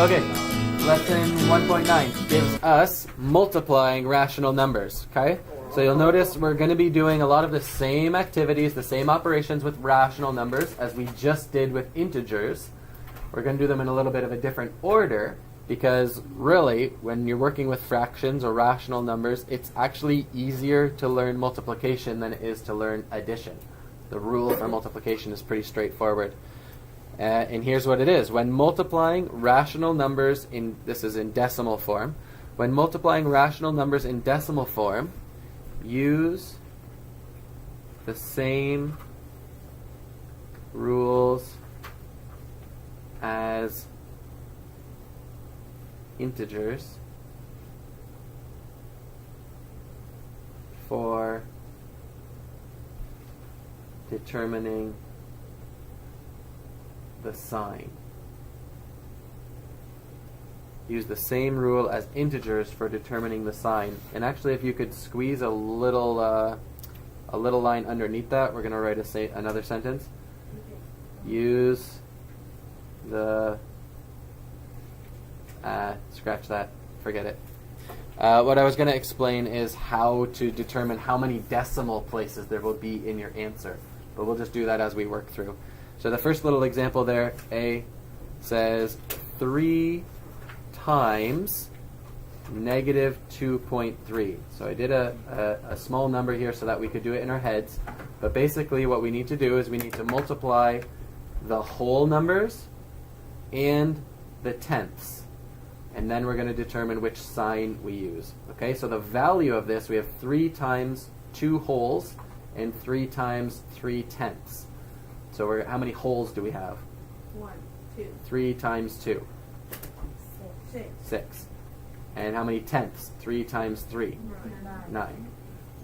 Okay, lesson 1.9 gives us multiplying rational numbers, okay? So you'll notice we're going to be doing a lot of the same activities, the same operations with rational numbers as we just did with integers. We're going to do them in a little bit of a different order because really, when you're working with fractions or rational numbers, it's actually easier to learn multiplication than it is to learn addition. The rule for multiplication is pretty straightforward. And here's what it is. When multiplying rational numbers this is in decimal form. When multiplying rational numbers in decimal form, use the same rules as integers for determining the sign. Use the same rule as integers for determining the sign. And actually, if you could squeeze a little line underneath that, we're going to write another sentence. Use the scratch that, forget it. What I was going to explain is how to determine how many decimal places there will be in your answer. But we'll just do that as we work through. So the first little example there, A, says 3 times negative 2.3. So I did a small number here so that we could do it in our heads. But basically what we need to do is we need to multiply the whole numbers and the tenths. And then we're going to determine which sign we use. Okay, so the value of this, we have 3 times 2 wholes and 3 times 3 tenths. So how many wholes do we have? 1, 2. 3 times 2. 6. 6. And how many tenths? 3 times 3. 9.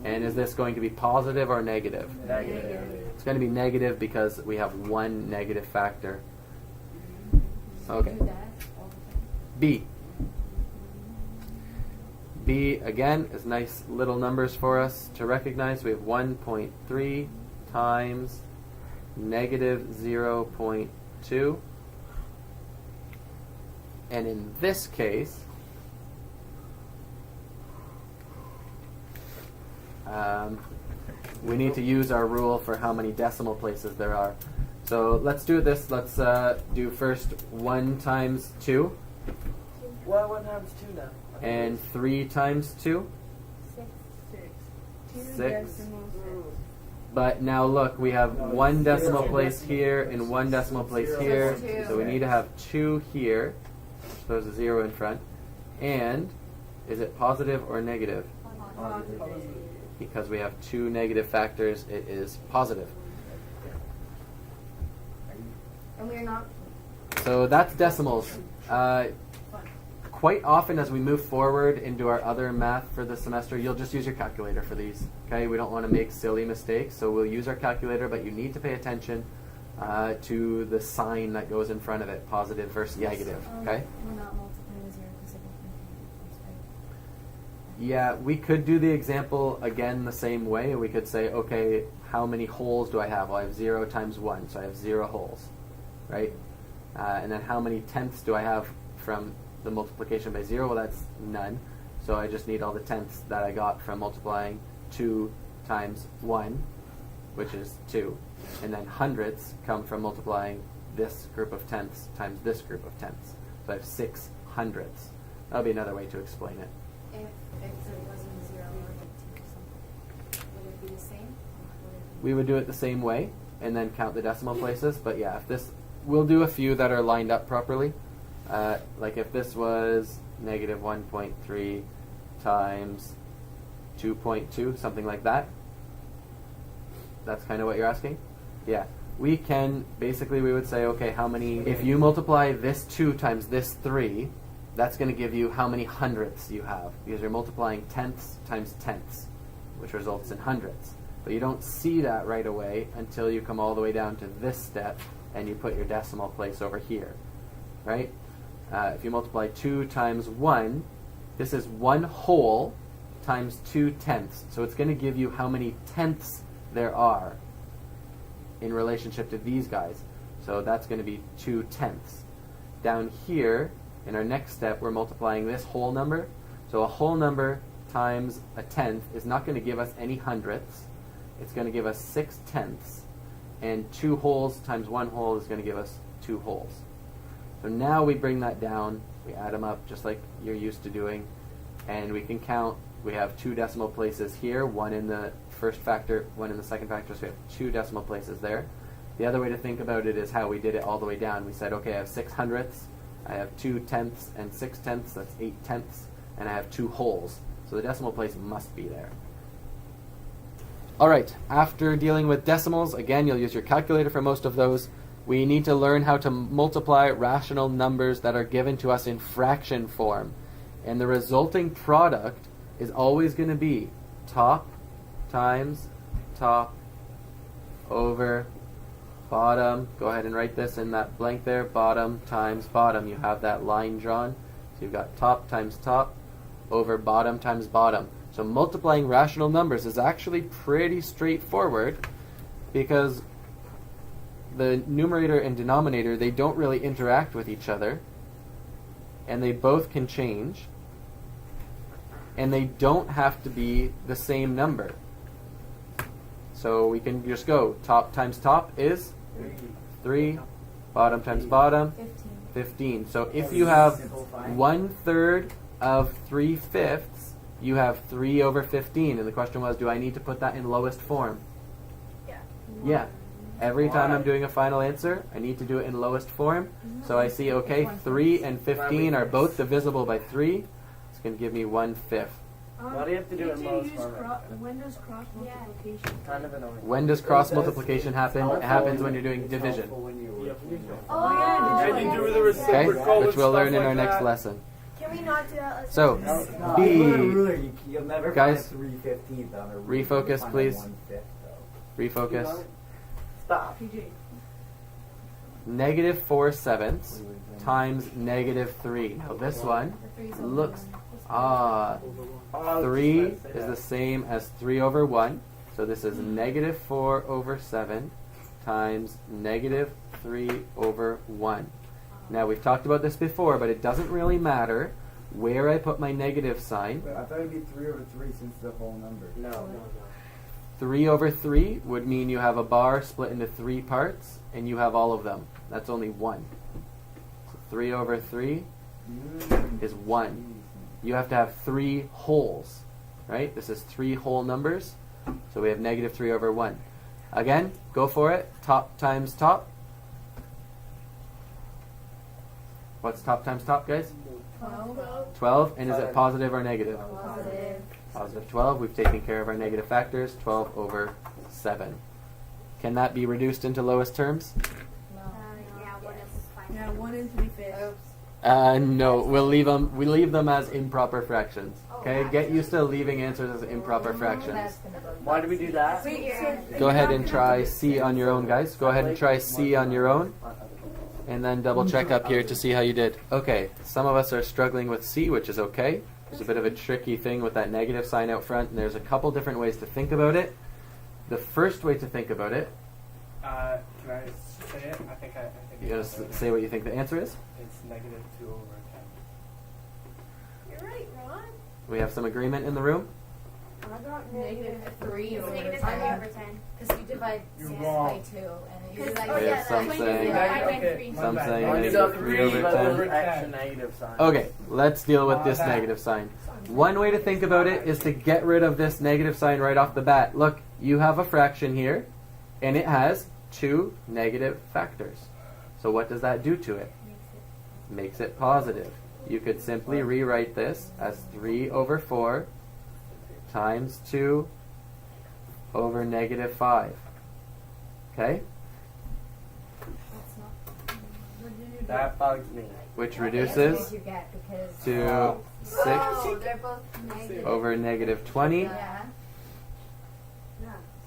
And is this going to be positive or negative? Negative. It's going to be negative because we have one negative factor. Okay. B. B, again, is nice little numbers for us to recognize. We have 1.3 times negative 0.2. And in this case, we need to use our rule for how many decimal places there are. So let's do this. Let's do first 1 times 2. Well, 1 times 2 now. And 3 times 2. 6. But now look, we have 1 decimal place here and 1 decimal place here. So we need to have 2 here. So there's a 0 in front. And is it positive or negative? Positive. Because we have 2 negative factors, it is positive. And we're not. So that's decimals. Quite often as we move forward into our other math for the semester, you'll just use your calculator for these. Okay, we don't want to make silly mistakes, so we'll use our calculator, but you need to pay attention to the sign that goes in front of it, positive versus negative. Okay? We're not multiplying 0 because it will Yeah, we could do the example again the same way. We could say, okay, how many holes do I have? Well, I have 0 times 1, so I have 0 holes, right? And then how many tenths do I have from the multiplication by 0? Well, that's none. So I just need all the tenths that I got from multiplying 2 times 1, which is 2. And then hundredths come from multiplying this group of tenths times this group of tenths. So I have 6 hundredths. That would be another way to explain it. If it wasn't 0 or 2 or something, would it be the same? We would do it the same way and then count the decimal places. But yeah, if this, we'll do a few that are lined up properly. Like if this was negative 1.3 times 2.2, something like that. That's kind of what you're asking? Yeah. We can, basically we would say, okay, how many, if you multiply this 2 times this 3, that's going to give you how many hundredths you have. Because you're multiplying tenths times tenths, which results in hundredths. But you don't see that right away until you come all the way down to this step and you put your decimal place over here. Right? If you multiply 2 times 1, this is 1 whole times 2 tenths. So it's going to give you how many tenths there are in relationship to these guys. So that's going to be 2 tenths. Down here, in our next step, we're multiplying this whole number. So a whole number times a tenth is not going to give us any hundredths. It's going to give us 6/10ths. And 2 wholes times 1 whole is going to give us 2 wholes. So now we bring that down. We add them up just like you're used to doing. And we can count. We have 2 decimal places here, 1 in the first factor, 1 in the second factor, so we have 2 decimal places there. The other way to think about it is how we did it all the way down. We said, okay, I have 6 hundredths, I have 2 tenths and 6 tenths, that's 8 tenths, and I have 2 wholes. So the decimal place must be there. All right, after dealing with decimals, again, you'll use your calculator for most of those. We need to learn how to multiply rational numbers that are given to us in fraction form. And the resulting product is always going to be top times top over bottom. Go ahead and write this in that blank there. Bottom times bottom. You have that line drawn. So you've got top times top over bottom times bottom. So multiplying rational numbers is actually pretty straightforward because the numerator and denominator, they don't really interact with each other, and they both can change, and they don't have to be the same number. So we can just go top times top is 3, bottom times bottom 15. So if you have 1/3 of 3/5, you have 3 over 15. And the question was, do I need to put that in lowest form? Yeah. Every time I'm doing a final answer, I need to do it in lowest form. So I see, okay, 3 and 15 are both divisible by 3. It's going to give me 1/5. Why do you have to do it in lowest form? When does cross multiplication? Kind of annoying. When does cross multiplication happen? It happens when you're doing division. Oh yeah, And you do the Okay? reciprocal Which and we'll stuff learn in like our next that. lesson. Can we not do that? So, No, B. you'll never Guys, find 3/15 on a refocus, find a please. 1/5 though. Refocus. Stop. Negative 4/7 times negative 3. Now this one looks odd. 3 is the same as 3 over 1. So this is negative 4 over 7 times negative 3 over 1. Now we've talked about this before, but it doesn't really matter where I put my negative sign. But I thought it'd be 3 over 3 since the whole number. No. 3 over 3 would mean you have a bar split into 3 parts, and you have all of them. That's only 1. So 3 over 3 is 1. You have to have 3 wholes, right? This is 3 whole numbers, so we have negative 3 over 1. Again, go for it. Top times top. What's top times top, guys? 12. And is it positive or negative? Positive. Positive 12. We've taken care of our negative factors. 12 over 7. Can that be reduced into lowest terms? Yeah, 1 and 3/5. No. We leave them as improper fractions. Okay. Get used to leaving answers as improper fractions. Why do we do that? Go ahead and try C on your own, guys. Go ahead and try C on your own, and then double check up here to see how you did. Okay. Some of us are struggling with C, which is okay. There's a bit of a tricky thing with that negative sign out front, and there's a couple different ways to think about it. The first way to think about it, Can I say it? I think you gotta say what you think the answer is. It's negative 2 over 10. You're right, Ron. We have some agreement in the room. I got Negative 3 over Negative 10. 3 over 10. Because you divide You're 6 wrong. by 2. And you Because- divide oh, yeah, some that's saying- I went Okay, 3. my Some bad. saying Negative negative 3 over but 10. with extra negative sign. Okay, let's deal with this negative sign. One way to think about it is to get rid of this negative sign right off the bat. Look, you have a fraction here, and it has 2 negative factors. So what does that do to it? Makes it positive. You could simply rewrite this as 3 over 4 times 2 over negative 5. Okay? That bugs me. Which What reduces answer did you get? Because to 6 Oh, they're both negative. over negative 20. yeah.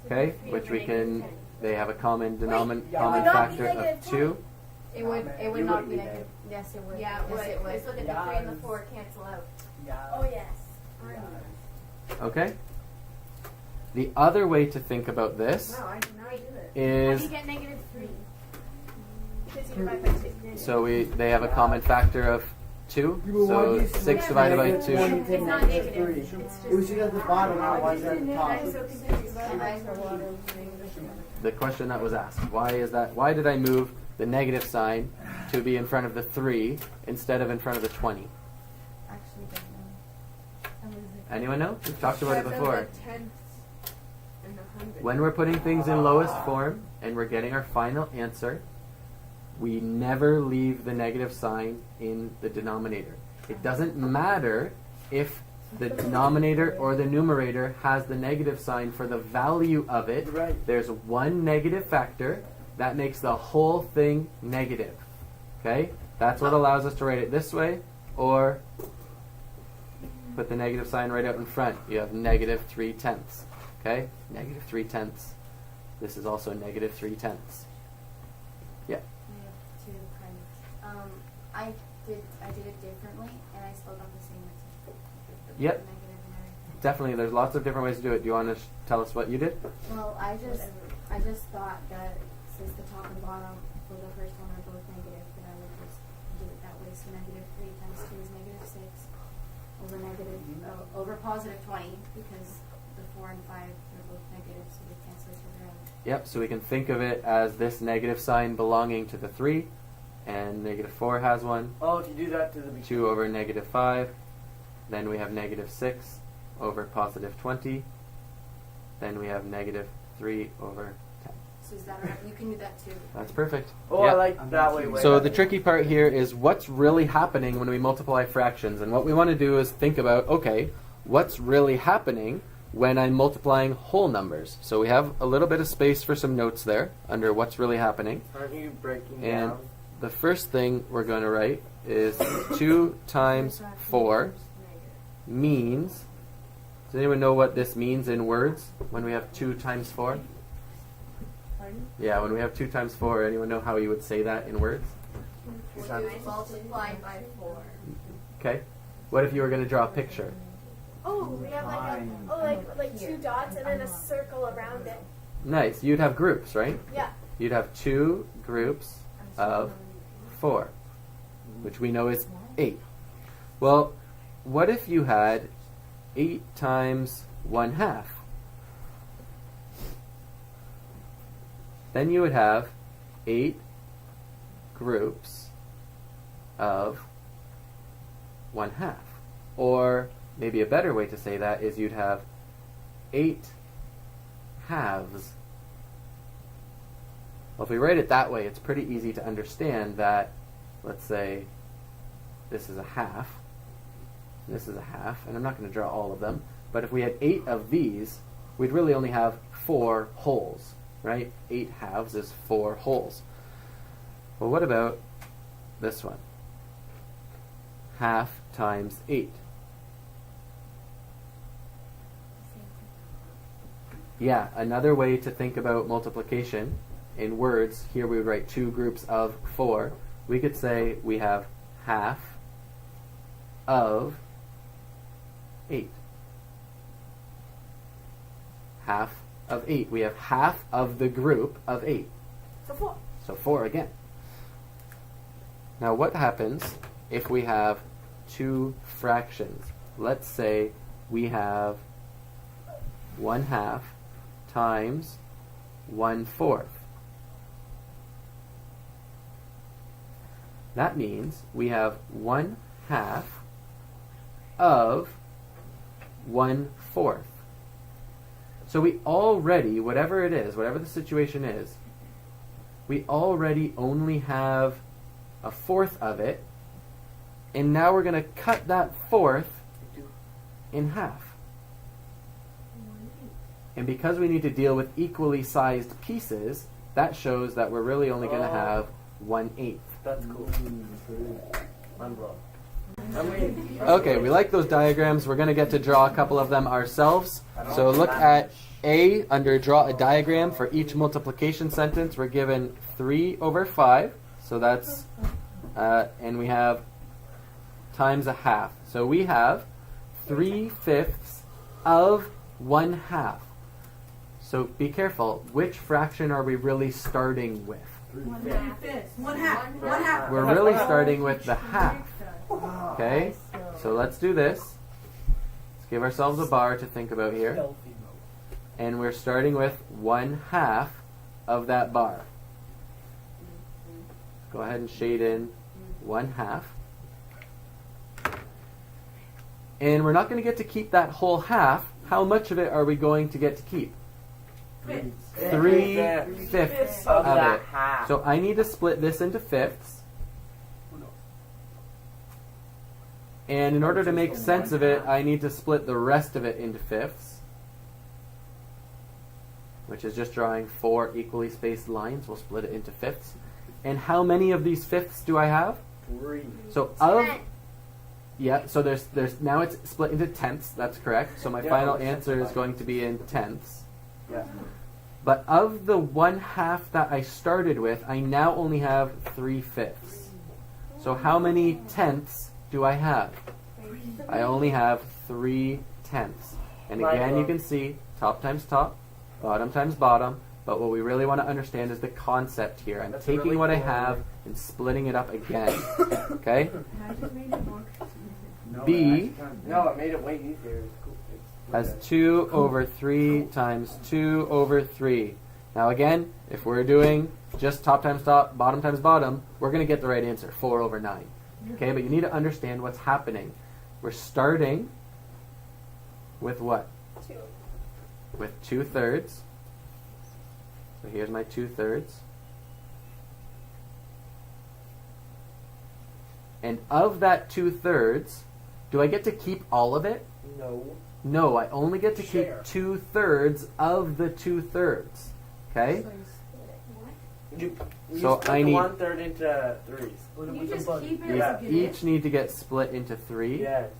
Okay, which we can, they have a common common would not be factor of negative 2. It would You not wouldn't be be negative. Yes, it would. Yeah, yes, it would. Let's look at the 3 and the 4 cancel out. Oh, yes. Okay? The other way to think about this No, I did not do it. How do is, you get negative 3? Because you divide by 2. so they have a common factor of 2. You were So one, you 6 said divided by negative 2. one, you It's said not negative negative. three. It's just It was just at the bottom, not why is it at the top? I'm so confused. The question that was asked. Why is that? Why did I move the negative sign to be in front of the 3 instead of in front of the 20? Actually, don't know. Anyone know? We've talked about it Because of before. the tenths and the hundredths. When we're putting things in lowest form and we're getting our final answer, we never leave the negative sign in the denominator. It doesn't matter if the denominator or the numerator has the negative sign for the value of it. Right. There's one negative factor that makes the whole thing negative. Okay? That's what allows us to write it this way, or put the negative sign right out in front. You have negative 3/10. Okay? Negative 3/10. This is also negative 3/10. Yeah. I have two kind of. I did it differently, and I still got the same answer. The Yep. negative and everything. Definitely, there's lots of different ways to do it. Do you want to tell us what you did? Well, I just thought that since the top and bottom for the first one are both negative, that I would just do it that way. So negative 3 times 2 is negative 6 over positive 20, because the 4 and 5 are both negative, so they cancel each other out. Yep, so we can think of it as this negative sign belonging to the 3, and negative 4 has one. Oh, if you do that to the beginning. 2 over negative 5. Then we have negative 6 over positive 20. Then we have negative 3 over 10. So is that alright? You can do that too. That's perfect. Oh, Yep. I like that way. So better. the tricky part here is what's really happening when we multiply fractions. And what we want to do is think about, okay, what's really happening when I'm multiplying whole numbers? So we have a little bit of space for some notes there under what's really happening. Aren't you breaking And down? the first thing we're going to write is 2 times 4 means, does anyone know what this means in words when we have 2 times 4? Pardon? Yeah, when we have 2 times 4, anyone know how you would say that in words? Multiplied by 4. Okay. What if you were going to draw a picture? Oh, we have like two dots and then a circle around it. Nice. You'd have groups, right? Yeah. You'd have 2 groups of 4, which we know is 8. Well, what if you had 8 times 1/2? Then you would have 8 groups of 1/2. Or maybe a better way to say that is you'd have 8 halves. Well, if we write it that way, it's pretty easy to understand that, let's say, this is a half, and this is a half, and I'm not going to draw all of them, but if we had 8 of these, we'd really only have 4 wholes, right? 8 halves is 4 wholes. Well, what about this one? Half times 8. Yeah, another way to think about multiplication in words, here we would write 2 groups of 4. We could say we have half of 8. Half of 8. We have half of the group of 8. So 4. So 4 again. Now what happens if we have 2 fractions? Let's say we have 1/2 times 1/4. That means we have 1/2 of 1/4. So we already, whatever it is, whatever the situation is, we already only have 1/4 of it, and now we're going to cut that 1/4 in half. And because we need to deal with equally sized pieces, that shows that we're really only going to have 1/8. That's cool. I'm blown. Okay, we like those diagrams. We're going to get to draw a couple of them ourselves. So look at A under draw a diagram for each multiplication sentence. We're given 3 over 5. So that's, and we have times a half. So we have 3/5 of 1/2. So be careful. Which fraction are we really starting with? One fifths. half. One half. One half. We're really starting with the half. Okay? So let's do this. Let's give ourselves a bar to think about here. Healthy mode. And we're starting with 1/2 of that bar. Go ahead and shade in 1/2. And we're not going to get to keep that whole half. How much of it are we going to get to keep? 3/5 Of of that it. half. So I need to split this into fifths. And in order to make sense of it, I need to split the rest of it into fifths, which is just drawing 4 equally spaced lines. We'll split it into fifths. And how many of these fifths do I have? 3. So of 10. yeah, so there's now it's split into tenths. That's correct. So my Yeah, final let's answer is simplify. going to be in tenths. Yeah. But of the 1/2 that I started with, I now only have 3/5. So how many tenths do I have? I only have 3/10. And again, you can see top times top, bottom times bottom. But what we really want to understand is the concept here. I'm That's taking really what I cool. have and splitting it up again. Okay? I just made it more. No, B. it actually kind of- No, it made it way easier. It's cool. Has 2 over 3 times 2 over 3. Now again, if we're doing just top times top, bottom times bottom, we're going to get the right answer, 4 over 9. Okay, but you need to understand what's happening. We're starting with what? 2. With 2/3. So here's my 2/3. And of that 2/3, do I get to keep all of it? No. No, I only get to keep Share. 2/3 of the 2/3. Okay? So you split it. What? You So split I the need- 1/3 into 3s. Split it You with the just buddy. keep it Yeah. as a gift. Each need to get split into 3. Yes.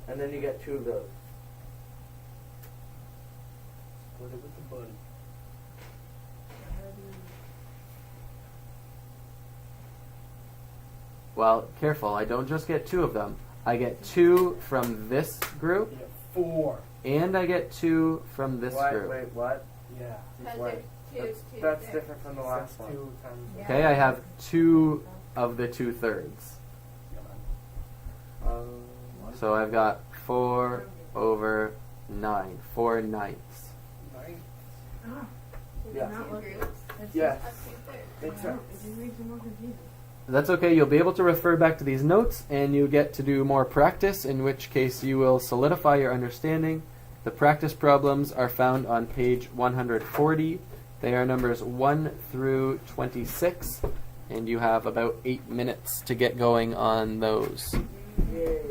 And then you get 2 of those. Split it with the buddy. Well, careful, I don't just get 2 of them. I get 2 from this group, You get 4. and I get 2 from this group. Wait, what? Yeah. Because Wait. there's 2 That's there. different from the last That's one. 2 times. Yeah. Okay, I have 2 of the 2/3. So I've got 4 over 9, 4/9. Nine. Ah, Yeah. not look- Groups it's Yeah. of 2/3. Makes Yeah, sense. it just makes it more confusing. That's okay, you'll be able to refer back to these notes and you get to do more practice, in which case you will solidify your understanding. The practice problems are found on page 140. They are numbers 1 through 26, and you have about 8 minutes to get going on those. Yay.